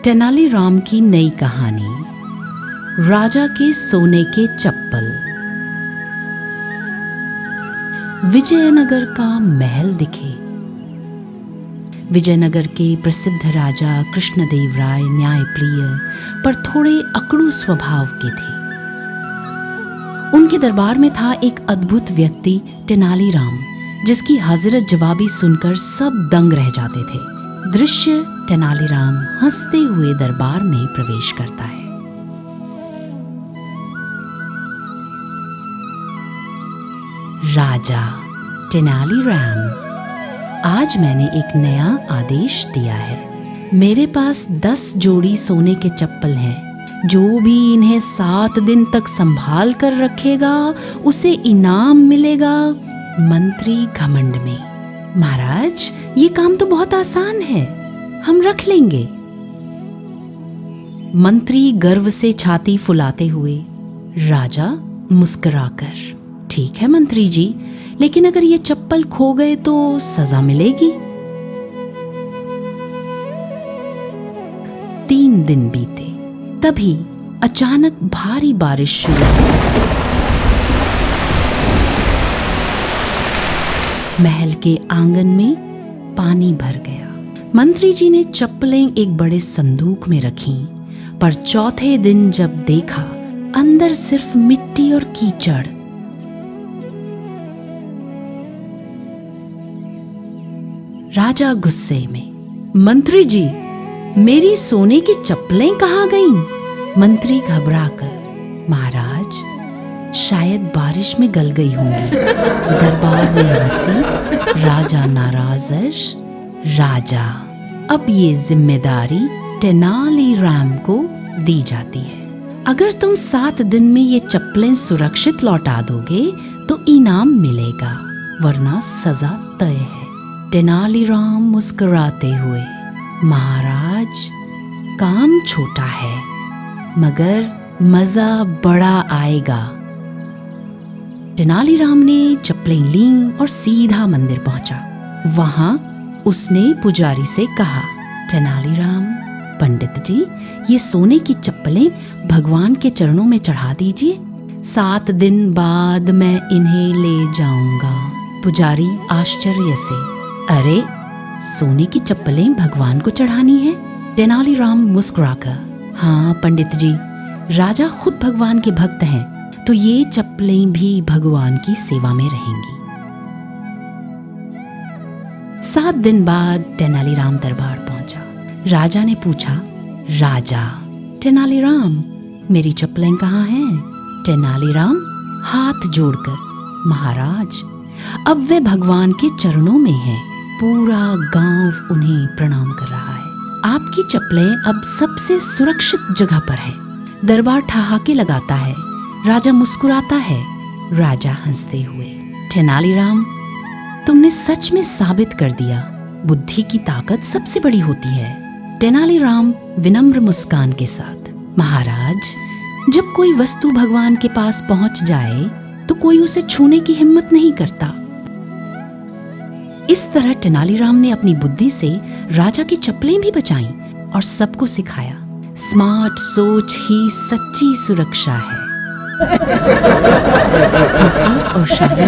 तेनालीराम की नई कहानी, राजा के सोने के चप्पल। विजयनगर का महल दिखे। विजयनगर के प्रसिद्ध राजा कृष्णदेव राय न्यायप्रिय पर थोड़े अकड़ू स्वभाव के थे। उनके दरबार में था एक अद्भुत व्यक्ति तेनालीराम, जिसकी हजरत जवाबी सुनकर सब दंग रह जाते थे। दृश्य तेनालीराम हंसते हुए दरबार में प्रवेश करता है। राजा तेनालीराम, आज मैंने एक नया आदेश दिया है। मेरे पास 10 जोड़ी सोने के चप्पल हैं। जो भी इन्हें 7 दिन तक संभाल कर रखेगा उसे इनाम मिलेगा। मंत्री घमंड में, महाराज ये काम तो बहुत आसान है, हम रख लेंगे। मंत्री गर्व से छाती फुलाते हुए, राजा मुस्कुराकर, ठीक है मंत्री जी, लेकिन अगर ये चप्पल खो गए तो सजा मिलेगी। 3 दिन बीते, तभी अचानक भारी बारिश शुरू हुई। महल के आंगन में पानी भर गया। मंत्री जी ने चप्पलें एक बड़े संदूक में रखीं, पर चौथे दिन जब देखा, अंदर सिर्फ मिट्टी और कीचड़। राजा गुस्से में, मंत्री जी, मेरी सोने की चप्पलें कहाँ गईं? मंत्री घबराकर, महाराज शायद बारिश में गल गई होंगी। दरबार में हंसी। राजा नाराज। राजा, अब ये जिम्मेदारी तेनालीराम को दी जाती है। अगर तुम 7 दिन में ये चप्पलें सुरक्षित लौटा दोगे तो इनाम मिलेगा, वरना सजा तय है। तेनालीराम मुस्कुराते हुए, महाराज काम छोटा है मगर मजा बड़ा आएगा। तेनालीराम ने चप्पलें लीं और सीधा मंदिर पहुंचा। वहां उसने पुजारी से कहा, तेनालीराम पंडित जी, ये सोने की चप्पलें भगवान के चरणों में चढ़ा दीजिए। 7 दिन बाद मैं इन्हें ले जाऊंगा। पुजारी आश्चर्य से, अरे सोने की चप्पलें भगवान को चढ़ानी है? तेनालीराम मुस्कुराकर, हाँ पंडित जी, राजा खुद भगवान के भक्त हैं, तो ये चप्पलें भी भगवान की सेवा में रहेंगी। 7 दिन बाद तेनालीराम दरबार पहुंचा। राजा ने पूछा, राजा तेनालीराम, मेरी चप्पलें कहाँ हैं? तेनालीराम हाथ जोड़कर, महाराज अब वे भगवान के चरणों में हैं। पूरा गांव उन्हें प्रणाम कर रहा है। आपकी चप्पलें अब सबसे सुरक्षित जगह पर हैं। दरबार ठहाके लगाता है। राजा मुस्कुराता है। राजा हंसते हुए, तेनालीराम तुमने सच में साबित कर दिया, बुद्धि की ताकत सबसे बड़ी होती है। तेनालीराम विनम्र मुस्कान के साथ, महाराज जब कोई वस्तु भगवान के पास पहुंच जाए तो कोई उसे छूने की हिम्मत नहीं करता। इस तरह तेनालीराम ने अपनी बुद्धि से राजा की चप्पलें भी बचाईं और सबको सिखाया, स्मार्ट सोच ही सच्ची सुरक्षा है। हंसी और शाही